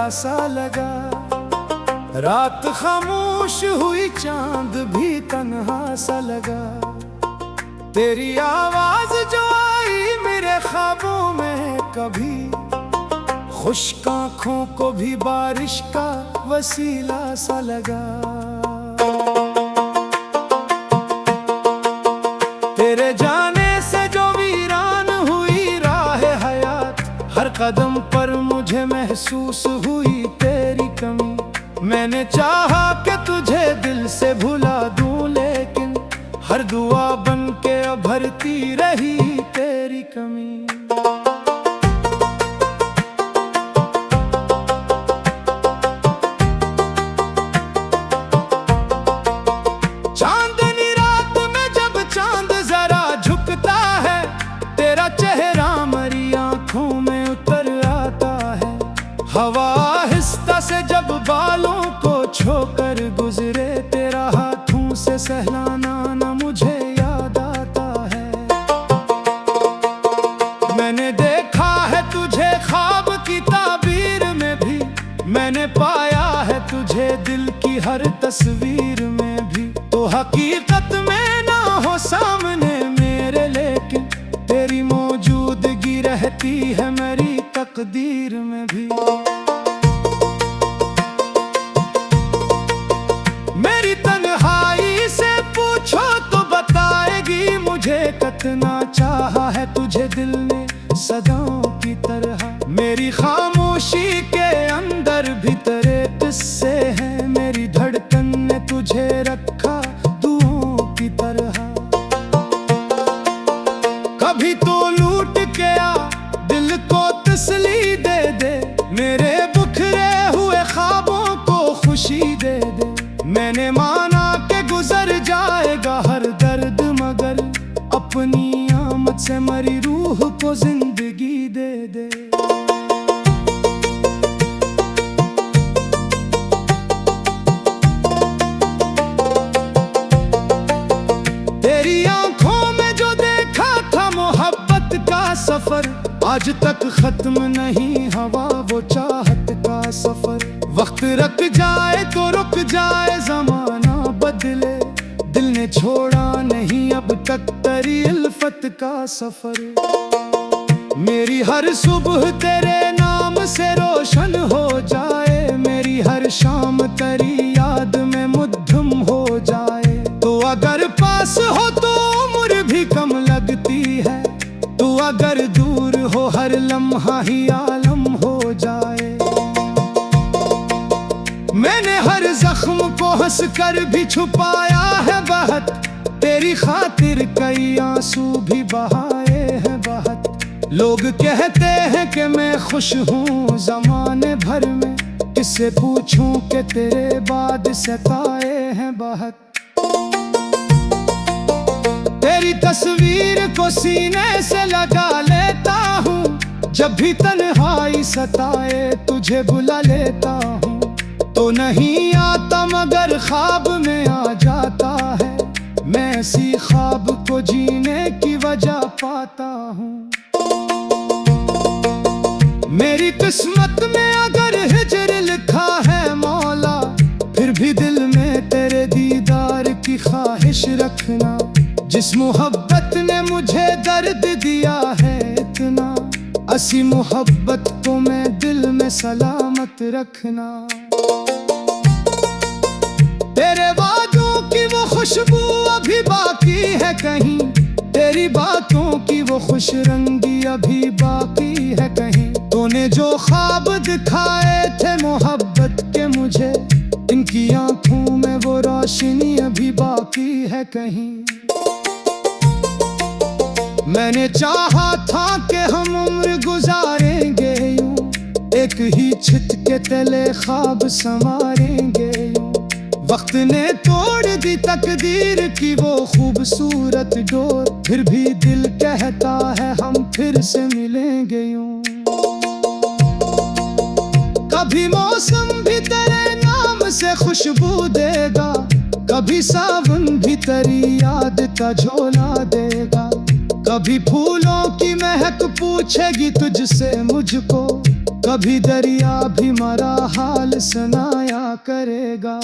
प्यारा सा लगा। रात खामोश हुई, चांद भी तन्हा सा लगा। तेरी आवाज जो आई मेरे ख्वाबों में कभी, खुश्क आँखों को भी बारिश का वसीला सा लगा। तेरे जाने से जो वीरान हुई राह हयात, हर कदम पर मुझे महसूस हुई तेरी कमी। मैंने चाहा कि तुझे दिल से भुला दूं, लेकिन हर दुआ बन के भरती रही तेरी कमी। चांदनी रात में जब चांद जरा झुकता है, तेरा चेहरा मेरी आंखों में उतर आता है। हवा आहिस्ता से जब बालों को छोकर गुजरे, तेरा हाथों से सहलाना न मुझे याद आता है। मैंने देखा है तुझे ख्वाब की ताबीर में भी, मैंने पाया है तुझे दिल की हर तस्वीर में भी। तो हकीकत में ना हो सामने मेरे, लेकिन तेरी मौजूदगी रहती है मेरी तकदीर में भी। मेरी तन्हाई से पूछो तो बताएगी मुझे, कितना चाहा है तुझे दिल ने सदाओं की तरह। मेरी खामोशी के अंदर भी तेरे किस्से हैं, मेरी धड़कन ने तुझे रखा दुआओं की तरह। कभी तो लूट के आ दिल को तसली दे दे, मेरे बिखरे हुए ख्वाबों को खुशी दे दे। मैंने माना कि गुजर जाएगा हर दर्द, मगर अपनी आमद से मरी रूह को जिंदगी दे दे। तेरी आंखों में जो देखा था मोहब्बत का सफर, आज तक खत्म नहीं हुआ वो चाहत का सफर। वक्त रुक जाए तो रुक जाए, जमाना बदले, दिल ने छोड़ा नहीं अब तक तेरी उल्फत का सफर। मेरी हर सुबह तेरे नाम से रोशन हो जाए, मेरी हर शाम तेरी याद में मुद्दम हो जाए। तो अगर पास हो तो उम्र भी कम लगती है, तो अगर दूर हो हर लम्हा ही आलम हो जाए। मैंने हर जख्म को हंस कर भी छुपाया है बहुत, तेरी खातिर कई आंसू भी बहाए हैं बहुत। लोग कहते हैं कि मैं खुश हूँ जमाने भर में, किससे पूछूं कि तेरे बाद सताए हैं बहुत। तेरी तस्वीर को सीने से लगा लेता हूँ, जब भी तन्हाई सताए तुझे बुला लेता हूँ। तो नहीं आता मगर ख्वाब में आ जाता है, मैं इसी ख्वाब को जीने की वजह पाता हूँ। मेरी किस्मत में अगर हिजर लिखा है मौला, फिर भी दिल में तेरे दीदार की ख्वाहिश रखना। जिस मोहब्बत ने मुझे दर्द दिया है इतना, ऐसी मोहब्बत को मैं दिल में सलामत रखना। तेरे वादों की वो खुशबू अभी बाकी है कहीं, तेरी बातों की वो खुश रंगी अभी बाकी है कहीं। तूने जो ख्वाब दिखाए थे मोहब्बत के मुझे, इनकी आंखों में वो रोशनी अभी बाकी है कहीं। मैंने चाहा था कि हम उम्र गुजारेंगे यूं, एक ही छत के तले ख्वाब संवारेंगे यूं। वक्त ने तोड़ दी तकदीर की वो खूबसूरत डोर, फिर भी दिल कहता है हम फिर से मिलेंगे यूं। कभी मौसम भी तेरे नाम से खुशबू देगा, कभी सावन भी तेरी याद का झोला देगा। कभी फूलों की महक पूछेगी तुझसे मुझको, कभी दरिया भी मरा हाल सुनाया करेगा।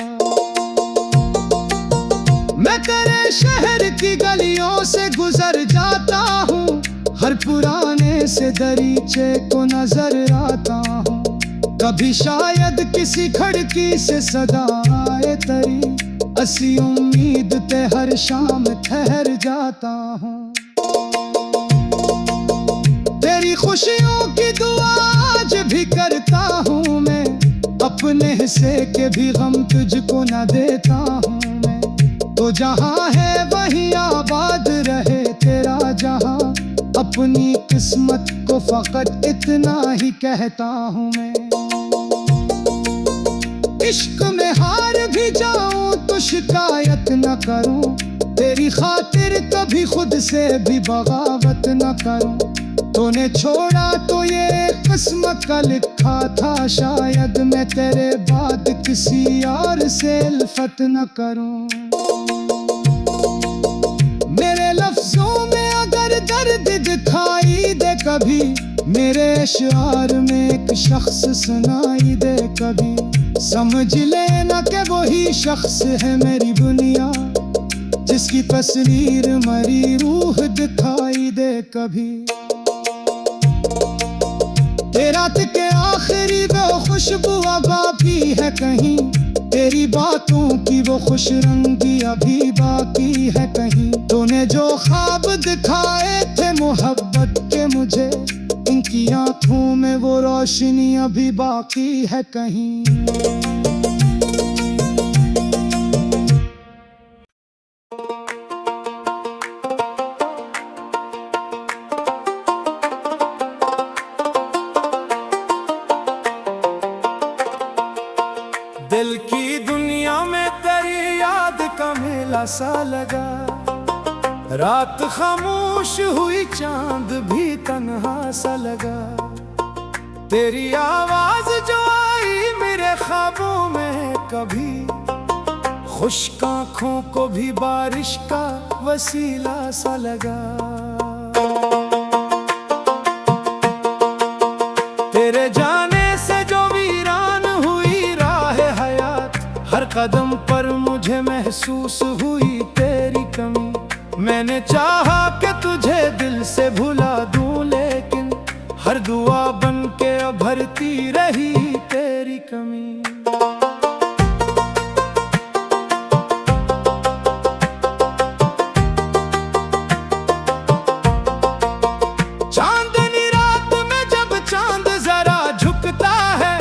मैं तेरे शहर की गलियों से गुजर जाता हूँ, हर पुराने से दरीचे को नजर आता हूँ। कभी शायद किसी खिड़की से सदा आए तेरी, असी उम्मीद ते हर शाम ठहर जाता हूँ। तेरी खुशियों की दुआ आज भी करता हूँ मैं, अपने हिस्से के भी गम तुझको न देता हूँ मैं। तो जहाँ है वहीं आबाद रहे तेरा जहाँ, अपनी किस्मत को फकत इतना ही कहता हूँ मैं। इश्क में हार भी जाऊं तो शिकायत न करूं, तेरी खातिर कभी खुद से भी बगावत न करूं। तूने छोड़ा तो ये किस्मत का लिखा था, शायद मैं तेरे बाद किसी और से उल्फत न करूं। मेरे लफ्जों में अगर दर्द दिखाई दे कभी, मेरे अशआर में एक शख्स सुनाई दे कभी, समझ लेना कि वही शख्स है मेरी दुनिया, जिसकी तस्वीर मरी रूह दिखाई दे कभी। तेरा के आखिरी वो खुशबू बाकी है कहीं, तेरी बातों की वो खुश रंगी अभी बाकी है कहीं। तूने जो ख्वाब दिखाए थे मोहब्बत के मुझे, इनकी आंखों में वो रोशनी अभी बाकी है कहीं। दिल की दुनिया में तेरी याद का मेला सा लगा, रात खामोश हुई चांद भी तन्हा सा लगा। तेरी आवाज जो आई मेरे ख्वाबों में कभी, खुश्क आँखों को भी बारिश का वसीला सा लगा। तेरे जाने से जो वीरान हुई राह हयात, हर कदम पर मुझे महसूस हुई तेरी कमी। मैंने चाहा कि तुझे दिल से भुला दूं, लेकिन हर दुआ बन के भरती रही तेरी कमी। चांदनी रात में जब चांद जरा झुकता है,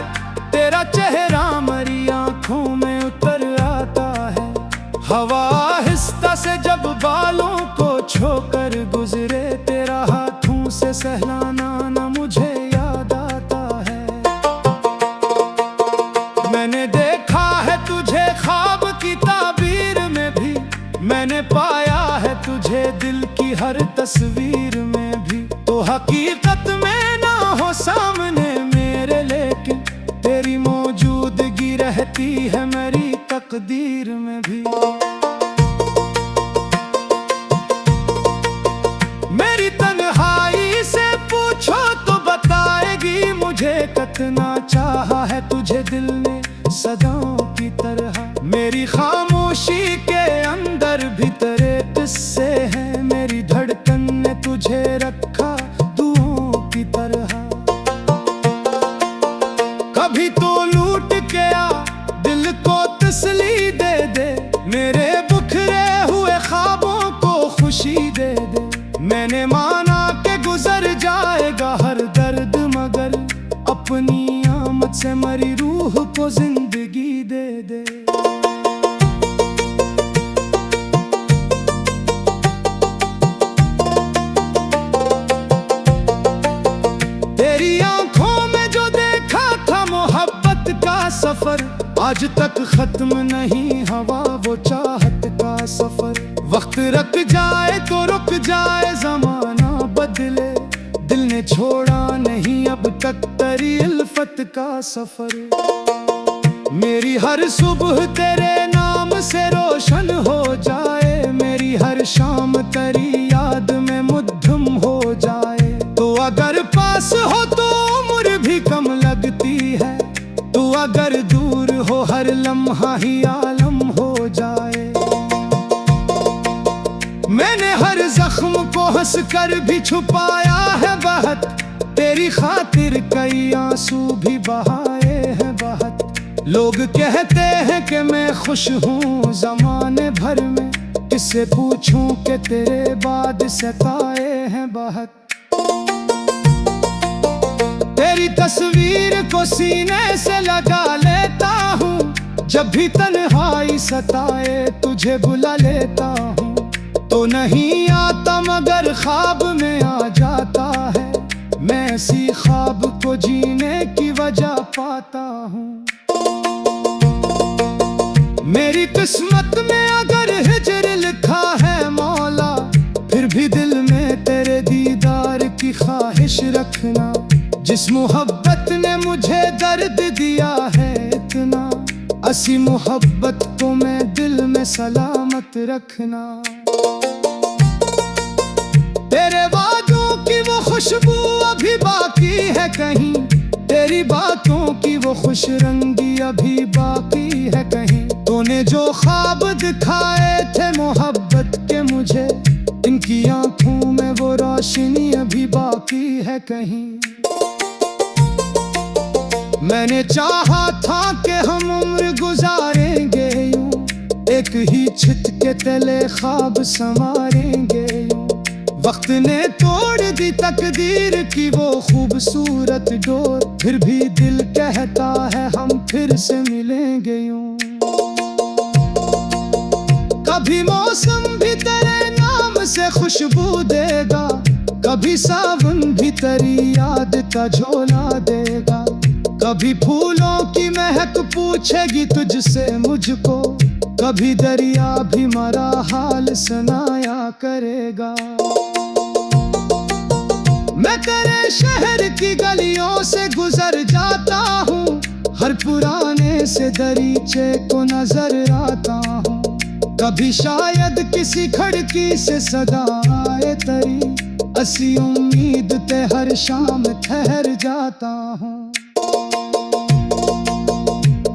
तेरा चेहरा मरी आंखों में उतर आता है। हवा आहिस्ता से जब बालों को छोकर गुजरे, तेरा हाथों से सहलाना न मुझे याद आता है। मैंने देखा है तुझे ख्वाब की ताबीर में भी, मैंने पाया है तुझे दिल की हर तस्वीर में भी। तो हकीकत में ना हो सामने मेरे, लेकिन तेरी मौजूदगी रहती है मेरी तकदीर में भी। मेरी तन्हाई से पूछो तो बताएगी मुझे, कितना चाहा है तुझे दिल ने सदाओं की तरह। मेरी खामोशी के अंदर भी तेरे किस्से हैं, मेरी धड़कन ने तुझे रखा दुआओं की तरह। कभी तो लूट के आ दिल को तसली दे दे, मेरे बुखरे हुए ख्वाबों को खुशी दे दे। मैंने माना कि गुजर जाएगा हर दर्द, मगर अपनी आमद से मरी रूह को जिंदगी दे दे। तेरी आंखों में जो देखा था मोहब्बत का सफर, आज तक खत्म नहीं हुआ वो चाहत का सफर। वक्त रुक जाए तो रुक जाए, जमाना बदले, दिल ने छोड़ा नहीं अब तक तेरी उल्फत का सफर। मेरी हर सुबह तेरे नाम से रोशन हो जाए, मेरी हर शाम तेरी याद में मुद्दम हो जाए। तो अगर पास हो तो उम्र भी कम लग अगर दूर हो हर लम्हा ही आलम हो जाए। मैंने हर जख्म को हंस कर भी छुपाया है बहुत, तेरी खातिर कई आंसू भी बहाए हैं बहुत। लोग कहते हैं कि मैं खुश हूँ जमाने भर में, किससे पूछूं कि तेरे बाद सताए हैं बहुत। तेरी तस्वीर को सीने से लगा लेता हूँ, जब भी तन्हाई सताए तुझे बुला लेता हूँ। तो नहीं आता मगर ख्वाब में आ जाता है, मैं ऐसी ख्वाब को जीने की वजह पाता हूँ। मेरी किस्मत में अगर हिजर लिखा है मौला, फिर भी दिल में तेरे दीदार की ख्वाहिश रखना। जिस मोहब्बत ने मुझे दर्द दिया है इतना, ऐसी मोहब्बत को मैं दिल में सलामत रखना। तेरे वादों की वो खुशबू अभी बाकी है कहीं, तेरी बातों की वो खुश रंगी अभी बाकी है कहीं। तूने जो ख्वाब दिखाए थे मोहब्बत के मुझे, इनकी आंखों में वो रोशनी अभी बाकी है कहीं। मैंने चाहा था कि हम उम्र गुजारेंगे यूं, एक ही छत के तले ख्वाब संवारेंगे यूं। वक्त ने तोड़ दी तकदीर की वो खूबसूरत डोर, फिर भी दिल कहता है हम फिर से मिलेंगे यूं। कभी मौसम भी तेरे नाम से खुशबू देगा, कभी सावन भी तेरी याद का झोला देगा। कभी फूलों की महक पूछेगी तुझसे मुझको, कभी दरिया भी मरा हाल सुनाया करेगा। मैं तेरे शहर की गलियों से गुजर जाता हूँ, हर पुराने से दरीचे को नजर आता हूँ। कभी शायद किसी खिड़की से सदा आए तेरी, ऐसी उम्मीद ते हर शाम ठहर जाता हूँ।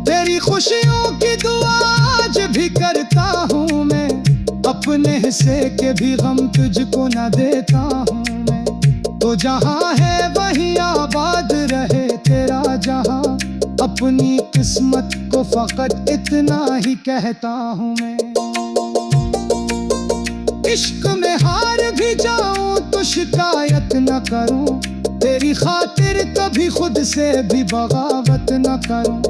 तेरी खुशियों की दुआ आज भी करता हूँ मैं, अपने हिस्से के भी गम तुझको न देता हूँ मैं। तो जहाँ है वहीं आबाद रहे तेरा जहाँ, अपनी किस्मत को फकत इतना ही कहता हूँ मैं। इश्क में हार भी जाऊं तो शिकायत न करूं, तेरी खातिर कभी खुद से भी बगावत न करूं।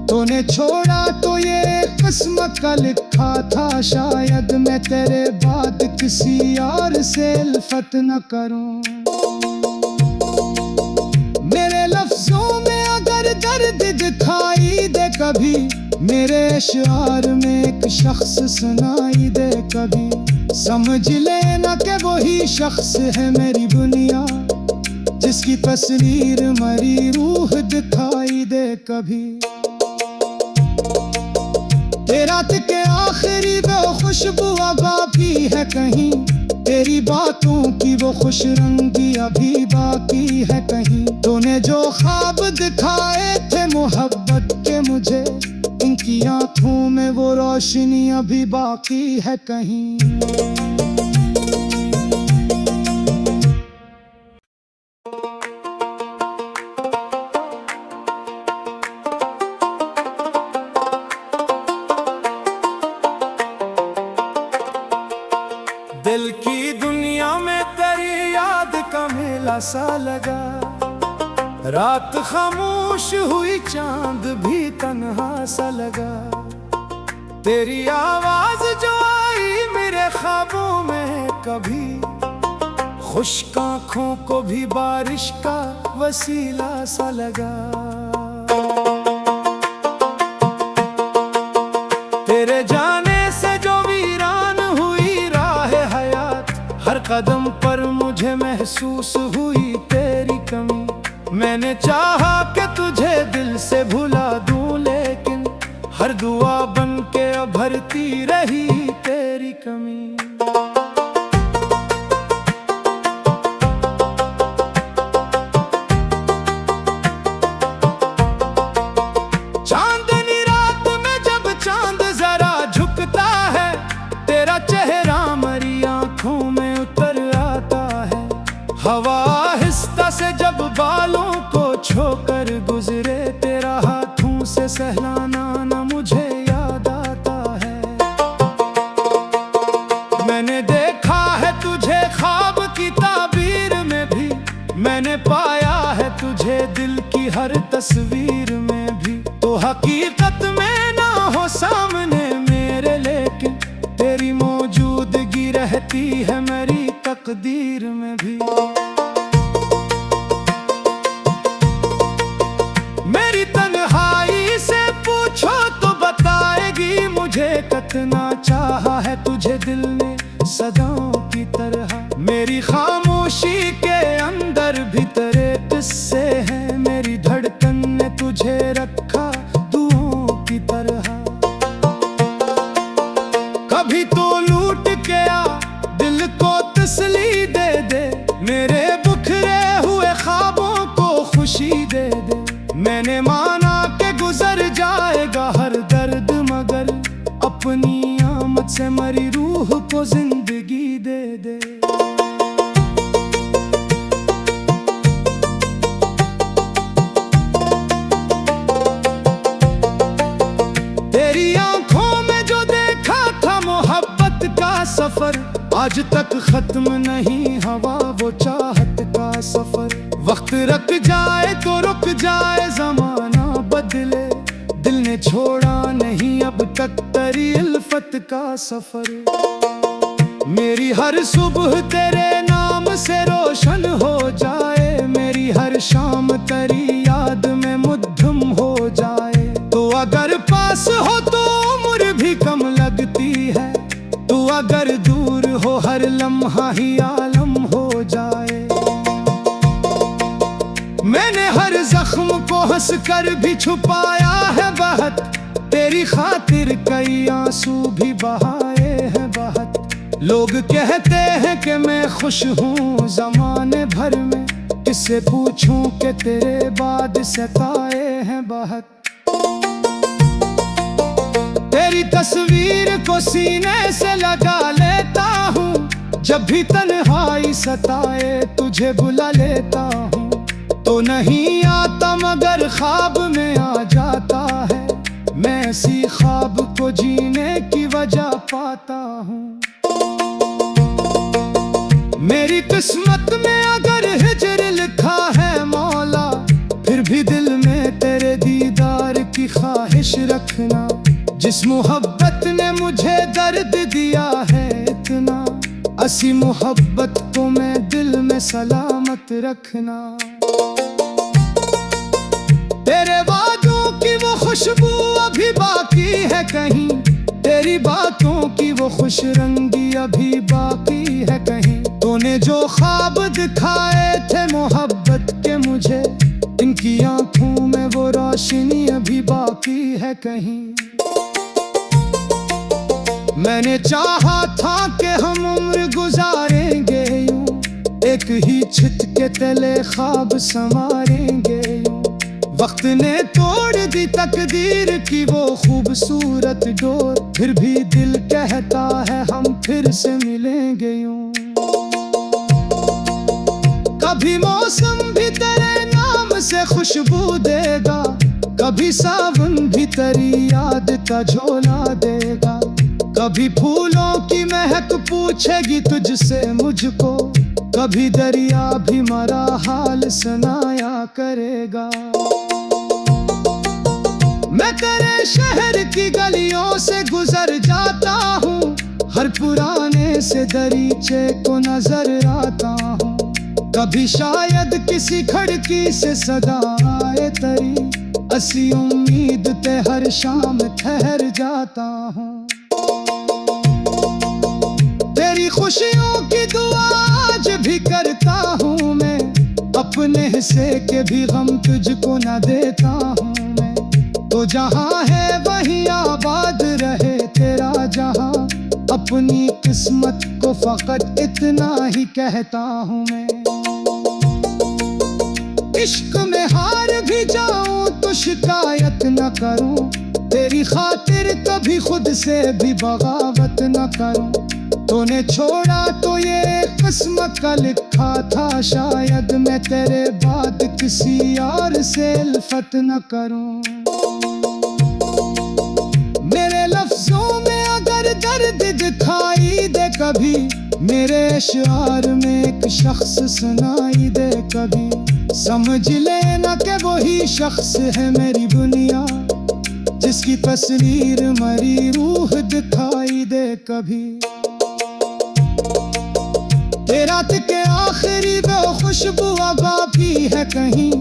तूने छोड़ा तो ये किस्मत का लिखा था, शायद मैं तेरे बाद किसी और से उल्फत न करूं। मेरे लफ्जों में अगर दर्द दिखाई दे कभी, मेरे अशआर में एक शख्स सुनाई दे कभी, समझ लेना कि वही शख्स है मेरी दुनिया, जिसकी तस्वीर मरी रूह दिखाई दे कभी। रात के आखिरी वो खुशबू बाकी है कहीं, तेरी बातों की वो खुश रंगी अभी बाकी है कहीं। तूने जो ख्वाब दिखाए थे मोहब्बत के मुझे, इनकी आंखों में वो रोशनी अभी बाकी है कहीं। दिल की दुनिया में तेरी याद का मेला सा लगा, रात खामोश हुई चांद भी तन्हा सा लगा। तेरी आवाज जो आई मेरे ख्वाबों में कभी, खुश्क आँखों को भी बारिश का वसीला सा लगा। तेरे जाने से जो वीरान हुई राह हयात, हर कदम पर मुझे महसूस हुई तेरी कमी। मैंने चाहा कि तुझे दिल से भुला दूं, लेकिन हर दुआ बन के भरती रही तेरी कमी। से सहलाना न मुझे याद आता है। मैंने देखा है तुझे ख्वाब की ताबीर में भी, मैंने पाया है तुझे दिल की हर तस्वीर में भी। तो हकीकत में ना हो सामने मेरे, लेकिन तेरी मौजूदगी रहती है मेरी तकदीर में भी। मेरी तन्हाई से पूछो तो बताएगी मुझे, कितना चाहा है तुझे दिल ने सदाओं की तरह। मेरी खामोशी के अंदर भी तेरे किस्से हैं, मेरी धड़कन ने तुझे रखा दुआओं की तरह। कभी तो लूट के आ दिल को तसली दे दे, मेरे बिखरे हुए ख्वाबों को खुशी दे दे। मैंने माना कि गुजर जाएगा हर दर्द, मगर अपनी आमद से मरी रूह को जिंदगी दे दे। तेरी आंखों में जो देखा था मोहब्बत का सफर, आज तक खत्म नहीं हवा वो चाहत का सफर। वक्त रुक जाए तो रुक जाए, जमाना बदले, दिल ने छोड़ा नहीं अब तक तेरी उल्फत का सफर। मेरी हर सुबह तेरे नाम से रोशन हो जाए, मेरी हर शाम तेरी याद में मुद्दम हो जाए। तो अगर पास हो तो उम्र भी कम लगती है, तो अगर दूर हो हर लम्हा ही आलम हो जाए। मैंने हर जख्म को हंस कर भी छुपाया है बहुत, तेरी खातिर कई आंसू भी बहाए हैं बहुत। लोग कहते हैं कि मैं खुश हूँ जमाने भर में, किससे पूछूं कि तेरे बाद सताए हैं बहुत। तेरी तस्वीर को सीने से लगा लेता हूँ, जब भी तन्हाई सताए तुझे बुला लेता हूँ। तो नहीं आता मगर ख्वाब में आ जाता है, मैं इसी ख्वाब को जीने की वजह पाता हूँ। मेरी किस्मत में अगर हिजर लिखा है मौला, फिर भी दिल में तेरे दीदार की ख्वाहिश रखना। जिस मोहब्बत ने मुझे दर्द दिया है इतना, ऐसी मोहब्बत को मैं दिल में सलामत रखना। तेरे वादों की वो खुशबू अभी बाकी है कहीं, तेरी बातों की वो खुश रंगी अभी बाकी है कहीं। तूने जो ख्वाब दिखाए थे मोहब्बत के मुझे, इनकी आंखों में वो रोशनी अभी बाकी है कहीं। मैंने चाहा था कि हम उम्र गुजारेंगे यूं, एक ही छत के तले ख्वाब संवारेंगे यूं। वक्त ने तोड़ दी तकदीर की वो खूबसूरत डोर, फिर भी दिल कहता है हम फिर से मिलेंगे यूं। कभी मौसम भी तेरे नाम से खुशबू देगा, कभी सावन भी तेरी याद का झोला देगा। कभी फूलों की महक पूछेगी तुझसे मुझको, कभी दरिया भी मरा हाल सुनाया करेगा। मैं तेरे शहर की गलियों से गुजर जाता हूँ, हर पुराने से दरीचे को नजर आता हूँ। कभी शायद किसी खिड़की से सदा आए तेरी, ऐसी उम्मीद ते हर शाम ठहर जाता हूँ। तेरी खुशियों की दुआ आज भी करता हूँ मैं, अपने हिस्से के भी गम तुझको न देता हूँ मैं। तो जहाँ है वहीं आबाद रहे तेरा जहाँ, अपनी किस्मत को फकत इतना ही कहता हूँ मैं। इश्क में हार भी जाऊं तो शिकायत न करूं, तेरी खातिर कभी खुद से भी बगावत न करूं। तूने छोड़ा तो ये किस्मत का लिखा था, शायद मैं तेरे बाद किसी और से उल्फत न करूं। शिआर में एक शख्स सुनाई दे कभी, समझ लेना कि वही शख्स है मेरी दुनिया, जिसकी तस्वीर मरी रूह दिखाई दे कभी। रात के आखिरी वो खुशबू बाकी है कहीं,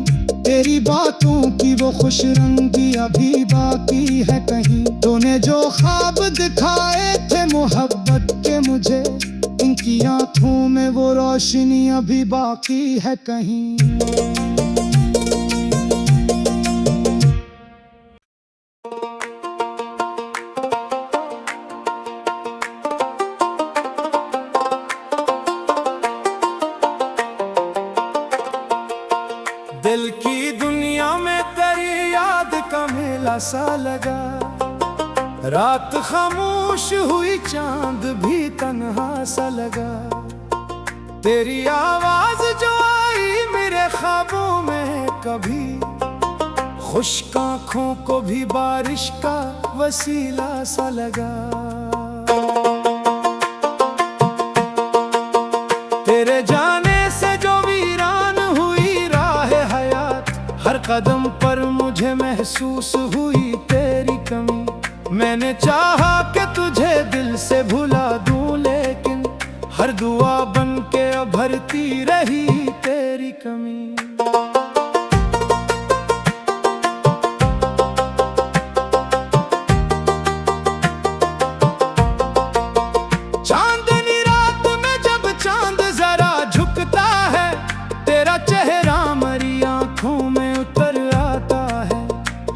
तेरी बातों की वो खुश रंगी अभी बाकी है कहीं। तूने जो ख्वाब दिखाए थे मोहब्बत के मुझे, इनकी आंखों में वो रोशनी अभी बाकी है कहीं। दिल की दुनिया में तेरी याद का मेला सा लगा, रात खामोश हुई चांद भी तन्हा सा लगा। तेरी आवाज जो आई मेरे ख्वाबों में कभी, खुश्क आँखों को भी बारिश का वसीला सा लगा। तेरे जाने से जो वीरान हुई राह हयात, हर कदम पर मुझे महसूस हुई तेरी कमी। मैंने चाहा कि तुझे दिल से भुला दूं, लेकिन हर दुआ बन के भरती रही तेरी कमी। चांदनी रात में जब चांद जरा झुकता है, तेरा चेहरा मरी आंखों में उतर आता है।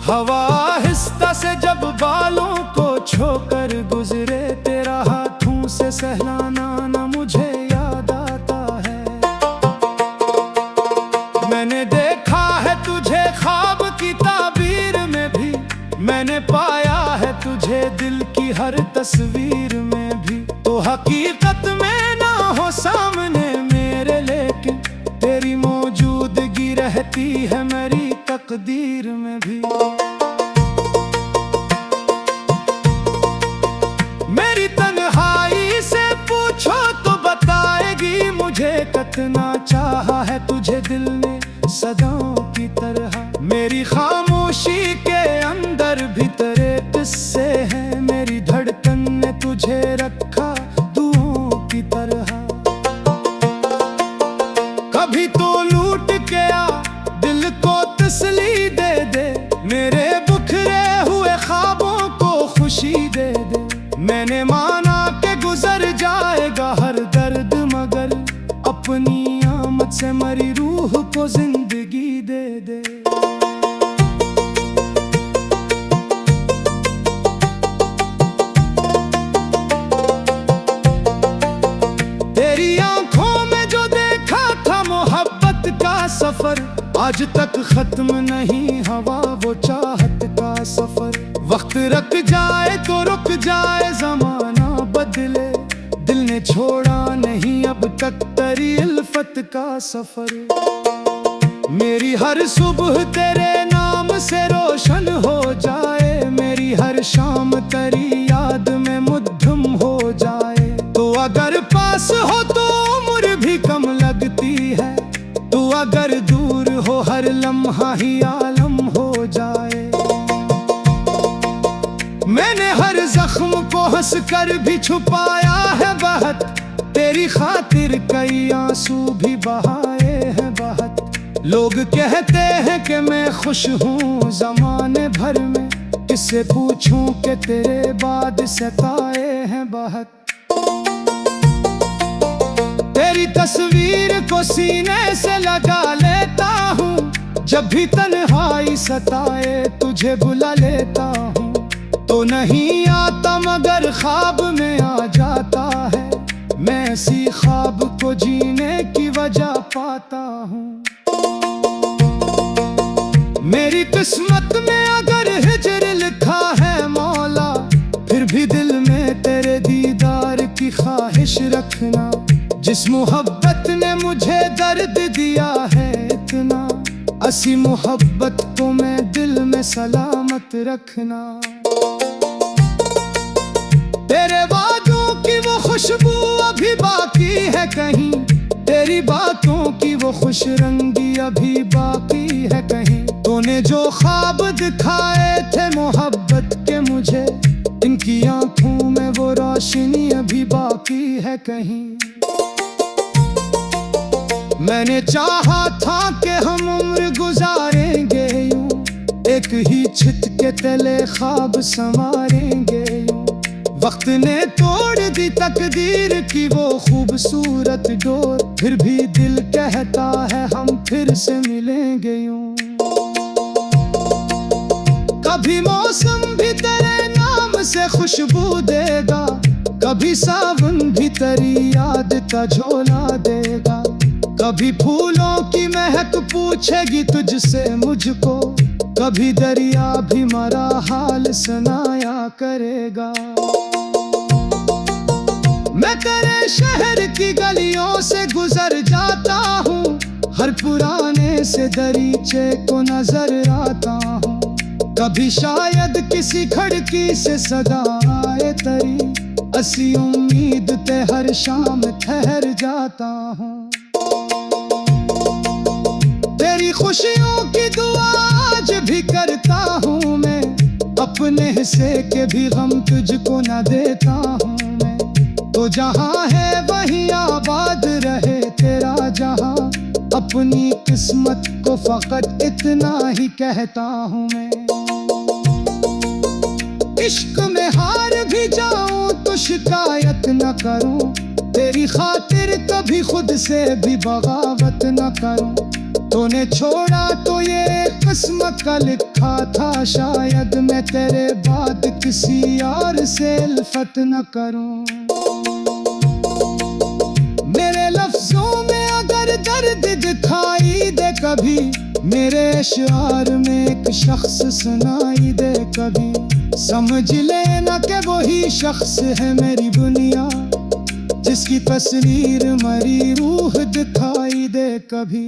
हवा आहिस्ता से जब बालों को छोकर गुजरे, तेरा हाथों से सहलाना न मुझे याद आता है। मैंने देखा है तुझे ख्वाब की ताबीर में भी, मैंने पाया है तुझे दिल की हर तस्वीर में भी। तो हकीकत में ना हो सामने मेरे, लेकिन तेरी मौजूदगी रहती है मेरी तकदीर में भी। मेरी तन्हाई से पूछो तो बताएगी मुझे, कितना चाहा है तुझे दिल ने सदाओं की तरह। मेरी खामोशी के अंदर भी तेरे किस्से हैं, मेरी धड़कन ने तुझे रखा दुआओं की तरह। कभी तो लूट के आ दिल को तसली दे दे, मेरे बिखरे हुए ख्वाबों को खुशी दे दे। मैंने माना कि गुजर जाएगा हर दर्द, मगर अपनी आमद से मरी रूह को जिंदगी दे दे। तेरी आंखों में जो देखा था मोहब्बत का सफर, आज तक खत्म नहीं हुआ वो चाहत का सफर। वक्त रुक जाए तो रुक जाए, जमाना बदले, दिल ने छोड़ा नहीं अब तक तेरी उल्फत का सफर। मेरी हर सुबह तेरे नाम से रोशन हो जाए, मेरी हर शाम तेरी याद में मुद्दम हो जाए। तो अगर पास हो तो उम्र भी कम लगती है, तो अगर दूर हो हर लम्हा ही आलम हो जाए। मैंने हर जख्म को हंस कर भी छुपाया है बहुत, तेरी खातिर कई आंसू भी बहाए हैं बहुत। लोग कहते हैं कि मैं खुश हूँ जमाने भर में, किससे पूछूं कि तेरे बाद सताए हैं बहुत। तेरी तस्वीर को सीने से लगा लेता हूँ, जब भी तन्हाई सताए तुझे बुला लेता हूँ। तो नहीं आता मगर ख्वाब में आ जाता है, मैं इसी ख्वाब को जीने की वजह पाता हूँ। मेरी किस्मत में अगर हिजर लिखा है मौला, फिर भी दिल में तेरे दीदार की ख्वाहिश रखना। जिस मोहब्बत ने मुझे दर्द दिया है इतना, असी मोहब्बत को मैं दिल में सलामत रखना। तेरे वादों की वो खुशबू अभी बाकी है कहीं, तेरी बातों की वो खुश रंगी अभी बाकी है कहीं। तूने जो ख्वाब दिखाए थे मोहब्बत के मुझे, इनकी आंखों में वो रोशनी अभी बाकी है कहीं। मैंने चाहा था कि हम उम्र गुजारेंगे यूं, एक ही छत के तले ख्वाब संवारेंगे यूं। वक्त ने तोड़ दी तकदीर की वो खूबसूरत डोर, फिर भी दिल कहता है हम फिर से मिलेंगे यूं। कभी मौसम भी तेरे नाम से खुशबू देगा, कभी सावन भी तेरी याद का झोला देगा। कभी फूलों की महक पूछेगी तुझसे मुझको, कभी दरिया भी मरा हाल सुनाया करेगा। मैं तेरे शहर की गलियों से गुजर जाता हूँ, हर पुराने से दरीचे को नजर आता हूँ। कभी शायद किसी खिड़की से सदा आए तेरी, ऐसी उम्मीद ते हर शाम ठहर जाता हूँ। तेरी खुशियों की दुआ आज भी करता हूँ मैं, अपने हिस्से के भी गम तुझको न देता हूँ मैं। तो जहाँ है वहीं आबाद रहे तेरा जहाँ, अपनी किस्मत को फकत इतना ही कहता हूँ मैं। इश्क में हार भी जाऊं तो शिकायत न करूं, तेरी खातिर कभी खुद से भी बगावत न करूं। तूने छोड़ा तो ये किस्मत का लिखा था, शायद मैं तेरे बाद किसी और से उल्फत न करूं। मेरे लफ्जों में अगर दर्द दिखाई दे कभी, मेरे अशआर में एक शख्स सुनाई दे कभी, समझ लेना कि वही शख्स है मेरी दुनिया, जिसकी तस्वीर मरी रूह दिखाई दे कभी।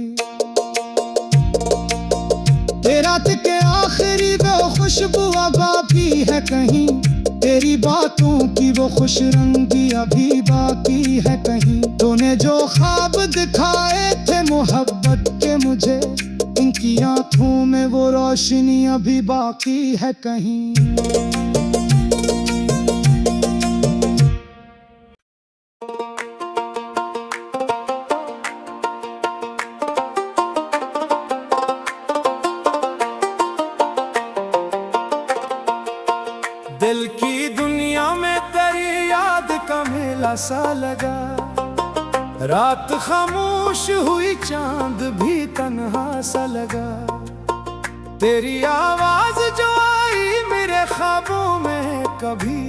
तेरा के आखिरी वो खुशबू बाकी है कहीं, तेरी बातों की वो खुश रंगी अभी बाकी है कहीं। तूने जो ख्वाब दिखाए थे मोहब्बत के मुझे, इनकी आंखों में वो रोशनी अभी बाकी है कहीं। दिल की दुनिया में तेरी याद का मेला सा लगा, रात खामोश हुई चांद भी तन्हा सा लगा। तेरी आवाज जो आई मेरे ख्वाबों में कभी,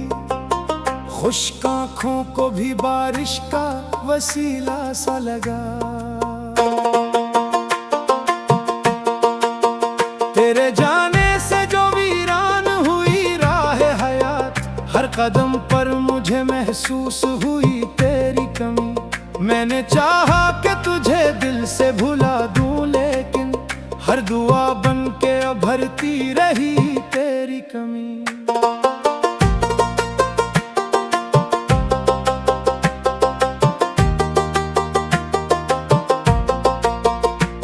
खुश्क आँखों को भी बारिश का वसीला सा लगा। तेरे जाने से जो वीरान हुई राह हयात, हर कदम पर मुझे महसूस हुई तेरी कमी। मैंने चाहा कि तुझे दिल से भुला दूं, लेकिन हर दुआ बन के भरती रही तेरी कमी।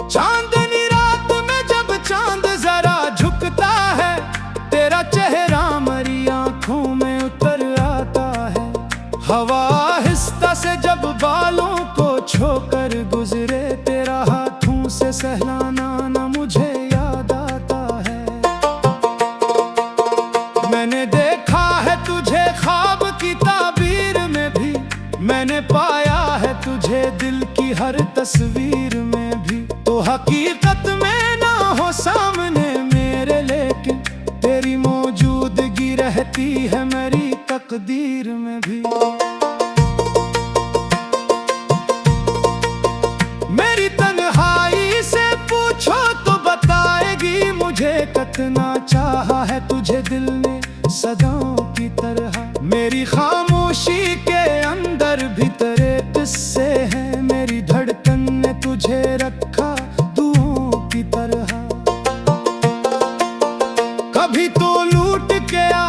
चांदनी रात में जब चांद जरा झुकता है, तेरा चेहरा मरी आंखों में उतर आता है। हवा आहिस्ता से जब बालों को छोकर गुजरे, तेरा हाथों से सहलाना न मुझे याद आता है। मैंने देखा है तुझे ख्वाब की ताबीर में भी, मैंने पाया है तुझे दिल की हर तस्वीर में भी। तो हकीकत में ना हो सामने मेरे, लेकिन तेरी मौजूदगी रहती है मेरी तकदीर में भी। मेरी तन्हाई से पूछो तो बताएगी मुझे, कितना चाहा है तुझे दिल ने सदाओं की तरह। मेरी खामोशी के अंदर भी तेरे किस्से हैं, मेरी धड़कन ने तुझे रखा दुआओं की तरह। कभी तो लूट के आ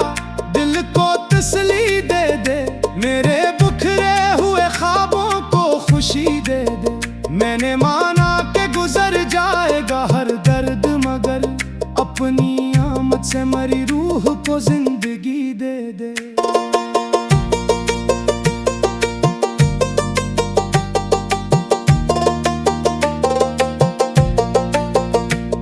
दिल को तसली दे दे, मेरे बुखरे को जिंदगी दे दे।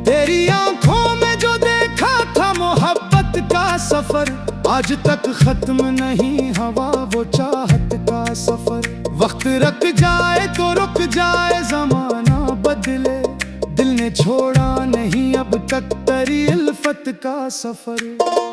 तेरी आंखों में जो देखा था मोहब्बत का सफर, आज तक खत्म नहीं हुआ वो चाहत का सफर। वक्त रुक जाए तो रुक जाए, जमाना बदले, दिल ने छोड़ा नहीं अब तक तेरी उल्फत का सफर।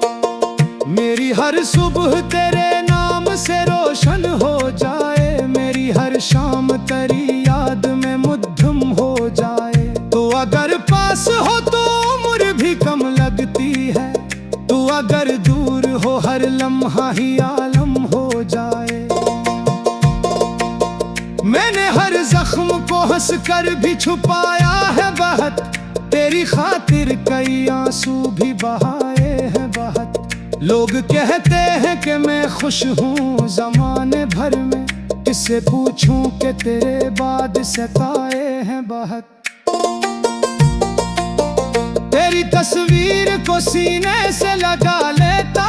मेरी हर सुबह तेरे नाम से रोशन हो जाए, मेरी हर शाम तेरी याद में मुद्दम हो जाए। तो अगर पास हो तो उम्र भी कम लगती है, तू अगर दूर हो हर लम्हा ही आलम हो जाए। मैंने हर जख्म को हंस कर भी छुपाया है बहुत, तेरी खातिर कई आंसू भी बहाए हैं बहुत। लोग कहते हैं कि मैं खुश हूँ जमाने भर में, किससे पूछूं कि तेरे बाद सताए हैं बहुत। तेरी तस्वीर को सीने से लगा लेता